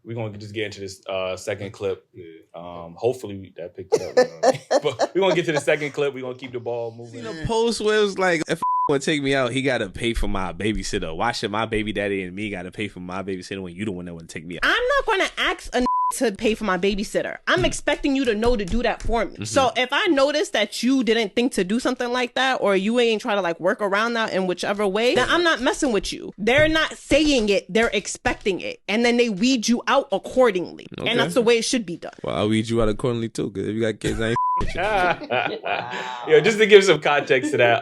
we're gonna just get into this second clip. Hopefully that picked it up. But we're gonna get to the second clip. We're gonna keep the ball moving. The post where it was like, if want to take me out, he gotta pay for my babysitter. Why should my baby daddy and me gotta pay for my babysitter when you the one that want to take me out? I'm not gonna ask a to pay for my babysitter. I'm expecting you to know to do that for me. So if I notice that you didn't think to do something like that, or you ain't try to like work around that in whichever way, then I'm not messing with you. They're not saying it, they're expecting it. And then they weed you out accordingly. Okay. And that's the way it should be done. Well, I'll weed you out accordingly too, because if you got kids, I ain't Yeah, just to give some context to that,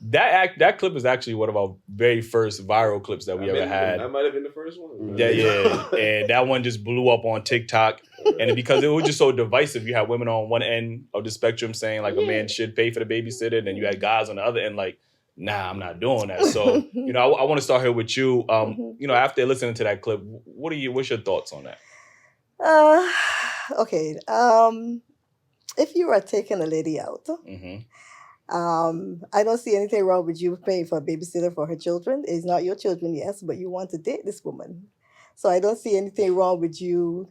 that clip is actually one of our very first viral clips that we ever had. That might have been the first one. Yeah. And that one just blew up on TikTok. And because it was just so divisive, you had women on one end of the spectrum saying like a man should pay for the babysitter, and then you had guys on the other end like, nah, I'm not doing that. So, I want to start here with you. After listening to that clip, what's your thoughts on that? Okay. If you are taking a lady out, I don't see anything wrong with you paying for a babysitter for her children. It's not your children, yes, but you want to date this woman. So I don't see anything wrong with you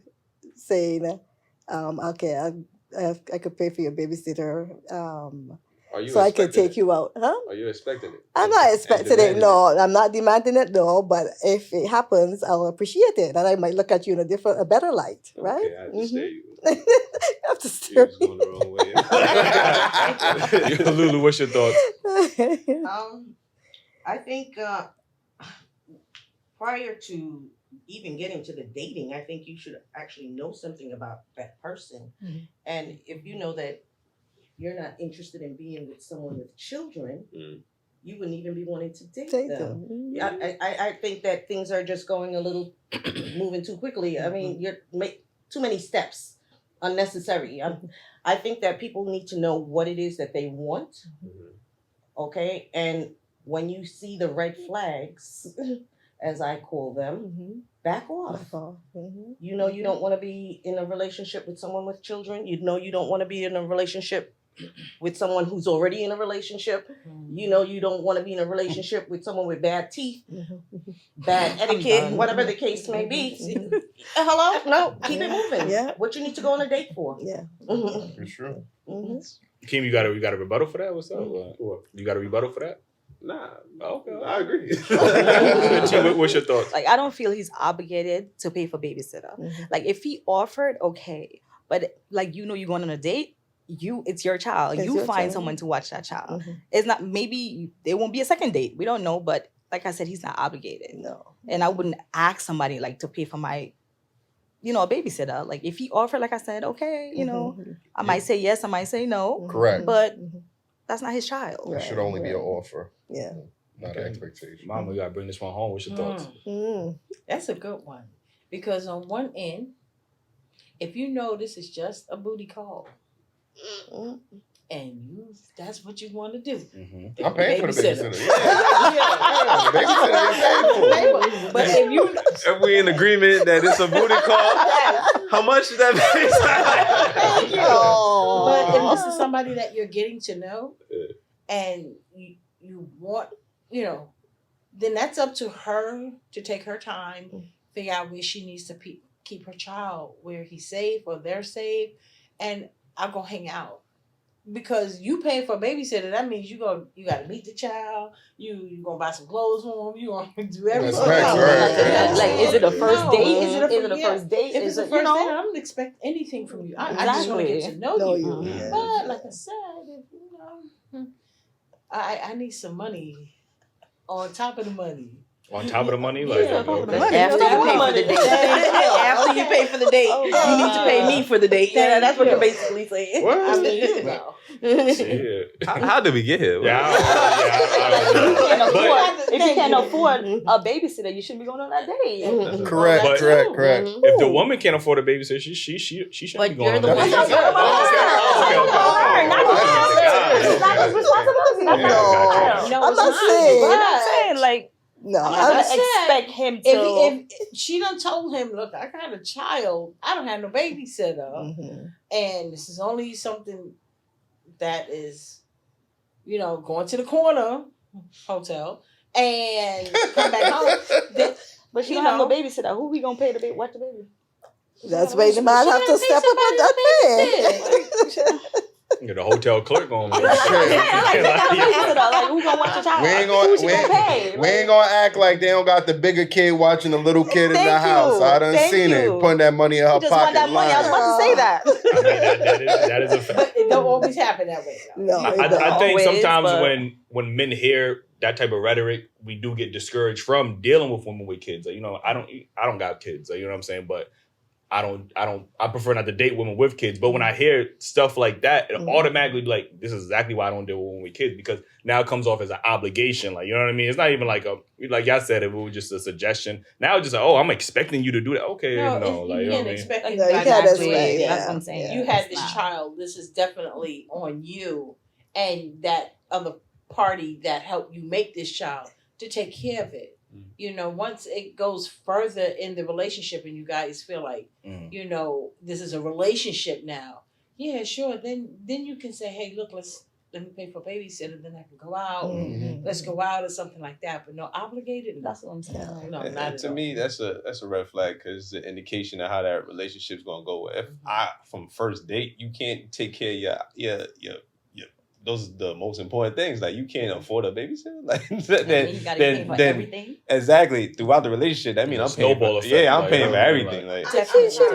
saying, okay, I could pay for your babysitter so I can take you out. Huh? Are you expecting it? I'm not expecting it, no. I'm not demanding it, no. But if it happens, I'll appreciate it. And I might look at you in a better light, right? Okay, I have to stare you. You have to stare me. Going the wrong way. Lulu, what's your thoughts? I think prior to even getting to the dating, I think you should actually know something about that person. And if you know that you're not interested in being with someone with children, you wouldn't even be wanting to date them. I think that things are just going a little moving too quickly. I mean, you're make too many steps unnecessary. I think that people need to know what it is that they want. Okay, and when you see the red flags, as I call them, back off. You know you don't want to be in a relationship with someone with children. You know you don't want to be in a relationship with someone who's already in a relationship. You know you don't want to be in a relationship with someone with bad teeth, bad etiquette, whatever the case may be. Hello? No, keep it moving. Yeah. What you need to go on a date for? Yeah. For sure. Kim, you got a rebuttal for that? What's up? You got a rebuttal for that? Nah. Okay. I agree. What's your thoughts? Like, I don't feel he's obligated to pay for babysitter. Like, if he offered, okay. But, like, you're going on a date, it's your child. You find someone to watch that child. It's not, maybe there won't be a second date. We don't know. But, like I said, he's not obligated. No. And I wouldn't ask somebody, like, to pay for my, a babysitter. Like, if he offered, like I said, okay, I might say yes, I might say no. Correct. But that's not his child. It should only be an offer. Yeah. Not an expectation. Mama, you got to bring this one home. What's your thoughts? That's a good one. Because on one end, if you know this is just a booty call, and that's what you want to do. I'm paying for the babysitter. Babysitter. But if we in agreement that it's a booty call, how much is that Thank you. But if this is somebody that you're getting to know, and you want, then that's up to her to take her time, figure out where she needs to keep her child, where he's safe or they're safe, and I'll go hang out. Because you paying for a babysitter, that means you got to meet the child. You gonna buy some clothes for him. You gonna do everything. Like, is it a first date? Is it a first date? If it's a first date, I don't expect anything from you. I just want to get to know you. Yeah. But like I said, I need some money on top of the money. On top of the money? Like, After you pay for the date, you need to pay me for the date. That's what you're basically saying. How did we get here? If you can't afford a babysitter, you shouldn't be going on that date. Correct. If the woman can't afford a babysitter, she shouldn't be going on that date. It's not his responsibility. No, I'm not saying. Like, no, I expect him to. If she done told him, look, I got a child, I don't have no babysitter, and this is only something that is, going to the corner hotel and come back home. But she don't have no babysitter. Who we gonna pay to watch the baby? That's why the man have to step up on that thing. Get a hotel clerk on. Like, who gonna watch the child? We ain't gonna act like they don't got the bigger kid watching the little kid in the house. I done seen it. Putting that money in her just pocket. Want that money. I was about to say that. That is a fact. But it don't always happen that way. No, I think always, sometimes but- when men hear that type of rhetoric, we do get discouraged from dealing with women with kids. Like, you know, I don't got kids. Like, you know what I'm saying? But I prefer not to date women with kids. But when I hear stuff like that, it automatically be like, this is exactly why I don't deal with women with kids, because now it comes off as an obligation. Like, you know what I mean? It's not even like y'all said, it was just a suggestion. Now it's just like, oh, I'm expecting you to do that. Okay, no, like, you know what I mean? expect No, you can't expect. That's what I'm saying. You had this child. This is definitely on you and that other party that helped you make this child to take care of it. You know, once it goes further in the relationship and you guys feel like, you know, this is a relationship now. Yeah, sure. Then you can say, hey, look, let me pay for babysitter, then I can go out. Let's go out or something like that. But no, obligated. That's what I'm saying. No, And not to at me, that's a red flag, because it's an indication of how that relationship's gonna go. If from first date, you can't take care of your those are the most important things. Like, you can't afford a babysitter. Like, then you gotta pay for everything. Exactly, throughout the relationship, that means I'm paying Snowball for, effect, I'm like, paying for like, everything. Like, She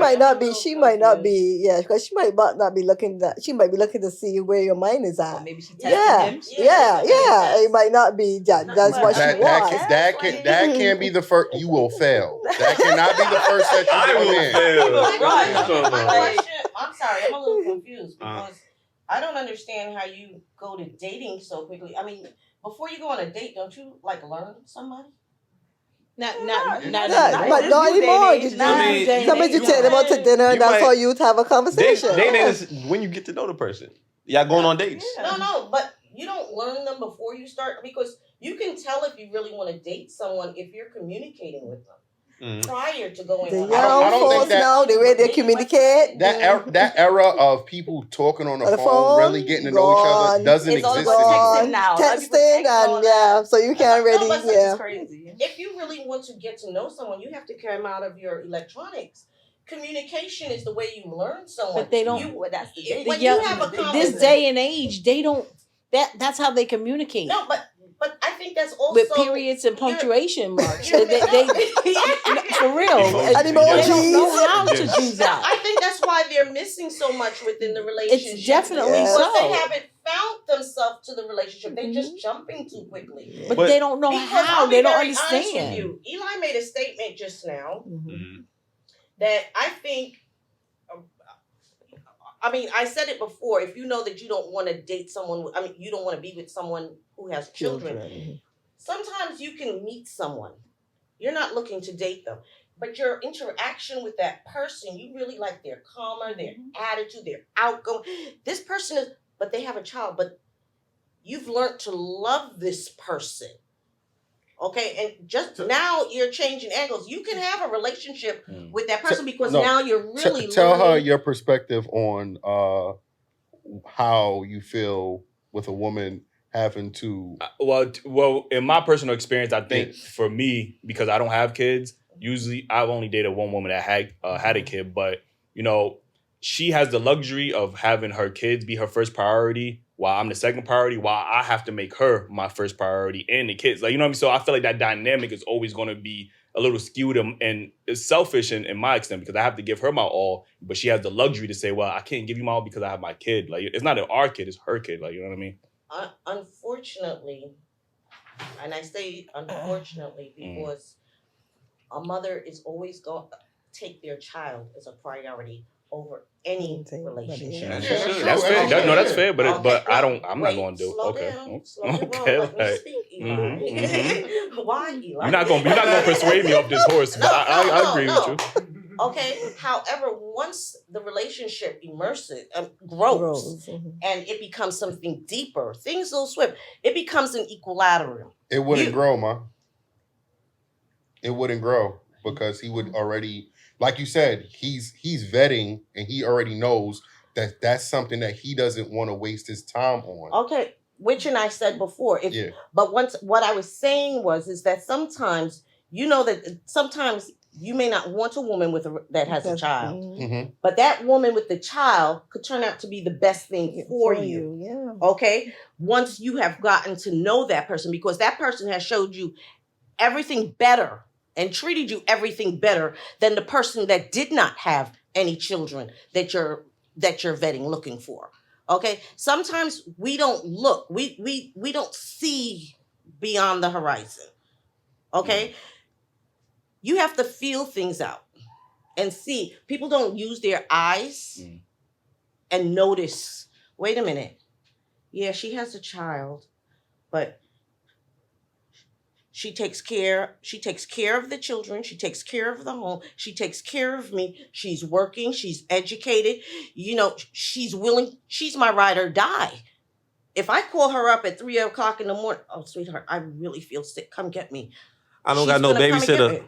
might not be. Yeah, because she might not be looking. She might be looking to see where your mind is at. Or maybe she tested him. Yeah. It might not be. That's what she wants. That can't be the first. You will fail. That cannot be the first that you go in. My question, I'm sorry, I'm a little confused because I don't understand how you go to dating so quickly. I mean, before you go on a date, don't you like learn somebody? Not But not anymore. Sometimes you take them out to dinner, and that's how you'd have a conversation. Dating is when you get to know the person. Y'all going on dates. No, but you don't learn them before you start, because you can tell if you really want to date someone if you're communicating with them. Prior to going The on. young folks now, the way they communicate. That era of people talking on the phone, really getting to know each other, doesn't exist anymore. Texting and so you can't really crazy. If you really want to get to know someone, you have to come out of your electronics. Communication is the way you learn someone. But they don't. That's the you have a this day and age, they don't. That's how they communicate. No, but I think that's also with periods and punctuation marks. They for real. And they don't know how to do that. I think that's why they're missing so much within the relationship. It's definitely because they haven't found themselves to the relationship. They're just jumping too quickly. But they don't know how. They don't understand. You. Eli made a statement just now that I think. I mean, I said it before. If you know that you don't want to date someone, you don't want to be with someone who has children. Sometimes you can meet someone. You're not looking to date them, but your interaction with that person, you really like their calmer, their attitude, their outgoing. This person is, but they have a child, but you've learned to love this person. Okay, and just now you're changing angles. You can have a relationship with that person because now you're really tell her your perspective on how you feel with a woman having to. Well, in my personal experience, I think for me, because I don't have kids, usually I've only dated one woman that had a kid, but you know, she has the luxury of having her kids be her first priority, while I'm the second priority, while I have to make her my first priority and the kids. Like, you know what I mean? So I feel like that dynamic is always going to be a little skewed and it's selfish in my extent because I have to give her my all, but she has the luxury to say, well, I can't give you my all because I have my kid. Like, it's not our kid, it's her kid. Like, you know what I mean? Unfortunately, and I say unfortunately because a mother is always going to take their child as a priority over any relationship. That's fair. No, that's fair. But I'm not going to do it. Why, Eli? You're not going to persuade me off this horse. But I agree with you. Okay. However, once the relationship grows and it becomes something deeper, things will swim. It becomes an equilibrium. It wouldn't grow, Ma. It wouldn't grow because he would already. Like you said, he's vetting and he already knows that that's something that he doesn't want to waste his time on. Okay, which and I said before. But what I was saying is that sometimes you know that sometimes you may not want a woman that has a child, Mm-hmm. but that woman with the child could turn out to be the best thing for you. Yeah. Okay? Once you have gotten to know that person, because that person has showed you everything better and treated you everything better than the person that did not have any children that you're vetting looking for. Okay? Sometimes we don't look. We don't see beyond the horizon. Okay? You have to feel things out and see. People don't use their eyes and notice, wait a minute. Yeah, she has a child, but she takes care of the children, she takes care of the home, she takes care of me, she's working, she's educated, she's willing, she's my ride or die. If I call her up at 3:00 in the morning, oh sweetheart, I really feel sick, come get me. I don't got no babysitter.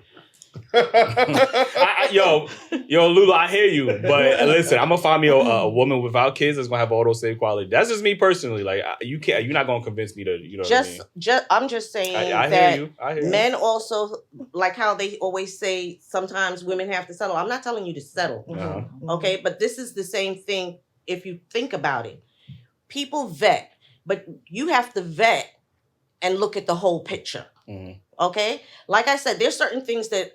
Yo, Lulu, I hear you, but listen, I'm gonna find me a woman without kids that's gonna have all those same qualities. That's just me personally. Like you're not gonna convince me to, what I mean? I'm just saying I that hear you. Men also, like how they always say sometimes women have to settle. I'm not telling you to settle, okay? But this is the same thing if you think about it. People vet, but you have to vet and look at the whole picture, okay? Like I said, there's certain things that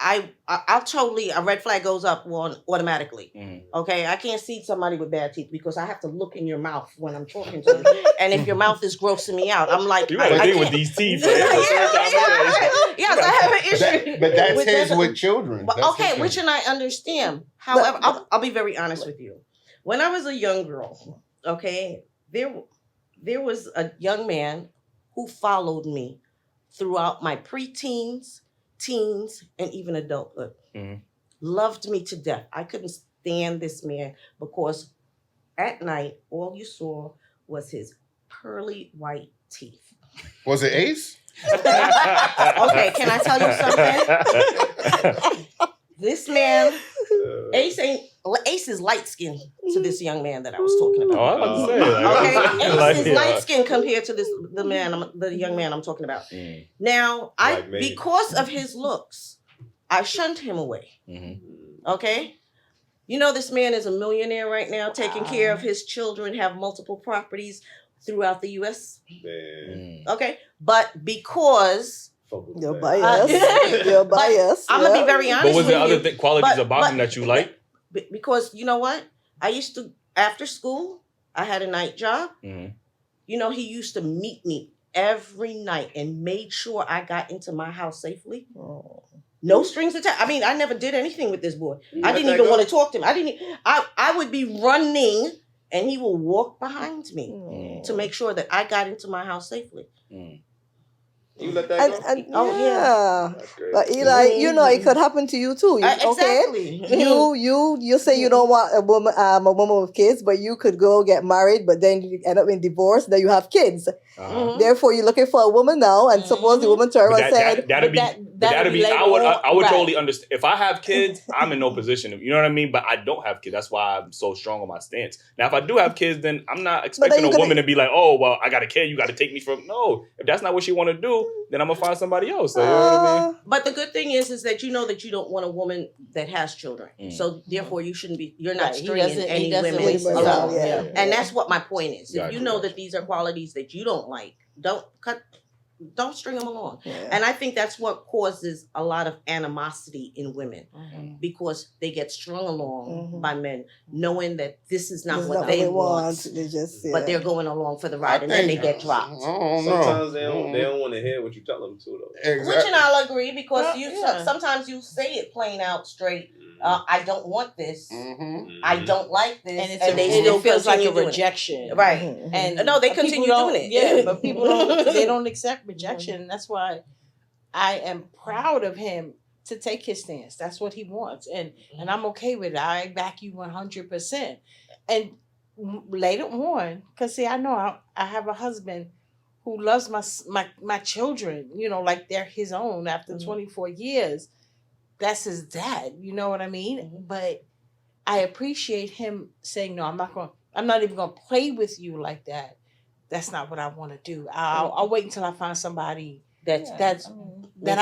I'll totally, a red flag goes up automatically. Okay, I can't see somebody with bad teeth because I have to look in your mouth when I'm talking to you. And if your mouth is grossing me out, I'm like, you gotta deal with these teeth. Yes, I have an issue. But that's his with children. But, okay, which and I understand. However, I'll be very honest with you. When I was a young girl, okay, there was a young man who followed me throughout my preteens, teens, and even adulthood. Loved me to death. I couldn't stand this man because at night, all you saw was his pearly white teeth. Was it Ace? Okay, can I tell you something? This man, Ace is light skinned to this young man that I was talking about. Oh, I was about to say. Okay, Ace is light skinned compared to the young man I'm talking about. Now, because of his looks, I shunned him away. Okay, this man is a millionaire right now, taking care of his children, have multiple properties throughout the U.S. Okay, but because you're biased. You're biased. I'm gonna be very honest. But was there other qualities about him that you like? Because you know what? I used to, after school, I had a night job. He used to meet me every night and made sure I got into my house safely. No strings attached. I mean, I never did anything with this boy. I didn't even want to talk to him. I would be running and he will walk behind me to make sure that I got into my house safely. You let that go? Yeah. But Eli, it could happen to you too. Exactly. Okay? You say you don't want a woman with kids, but you could go get married, but then you end up in divorce, then you have kids. Therefore, you're looking for a woman now, and suppose the woman turned and said, that'd be I would totally understand. If I have kids, I'm in no position. You know what I mean? But I don't have kids. That's why I'm so strong on my stance. Now, if I do have kids, then I'm not expecting a woman to be like, oh, well, I got a kid. You got to take me from. No, if that's not what she want to do, then I'm gonna find somebody else. So, you know what I mean? But the good thing is that you know that you don't want a woman that has children. So therefore, you're not stringing any women along. And that's what my point is. If you know that these are qualities that you don't like, don't string them along. And I think that's what causes a lot of animosity in women because they get strung along by men knowing that this is not what they want. But they're going along for the ride and then they get dropped. Sometimes they don't want to hear what you tell them to though. Exactly. Which and I'll agree because sometimes you say it plain out straight. I don't want this. I don't like this. And it still feels like a rejection. Right. And no, they continue doing it. Yeah, but people don't accept rejection. That's why I am proud of him to take his stance. That's what he wants. And I'm okay with it. I back you 100%. And later on, because see, I know I have a husband who loves my children, like they're his own after 24 years. That's his dad, you know what I mean? But I appreciate him saying, no, I'm not even gonna play with you like that. That's not what I want to do. I'll wait until I find somebody that That's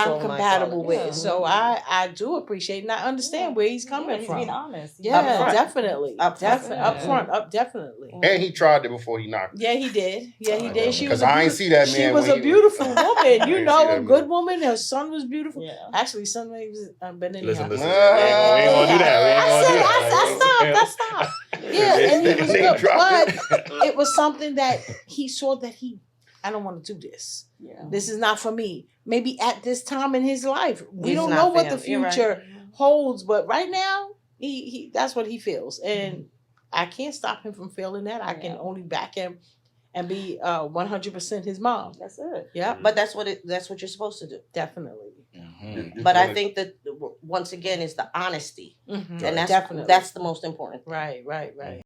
I'm all my compatible with. qualities. So I do appreciate and I understand where he's coming He's from. being honest. Yeah, Upfront. definitely. Upfront. Definitely. And he tried it before he knocked. Yeah, he did. Yeah, he did. She was Because I ain't see that man. She was when a he beautiful woman. I You ain't know, see a that good man. woman. Her son was beautiful. Yeah. Actually, son was been in Listen, the listen. house. We ain't gonna do that. We ain't gonna do that. I stopped. Yeah, and he was Name good, dropping. but it was something that he saw that I don't want to do this. Yeah. This is not for me. Maybe at this time in his life, we It's don't not know for what the him. You're right. future holds, but right now, he that's what he feels, and I can't stop him from feeling that. I can only back him and be 100% his mom. That's it. Yeah, But that's what you're supposed to do. definitely. Mhm. But I think that once again is the honesty, Mhm. and Definitely. that's the most important. Right.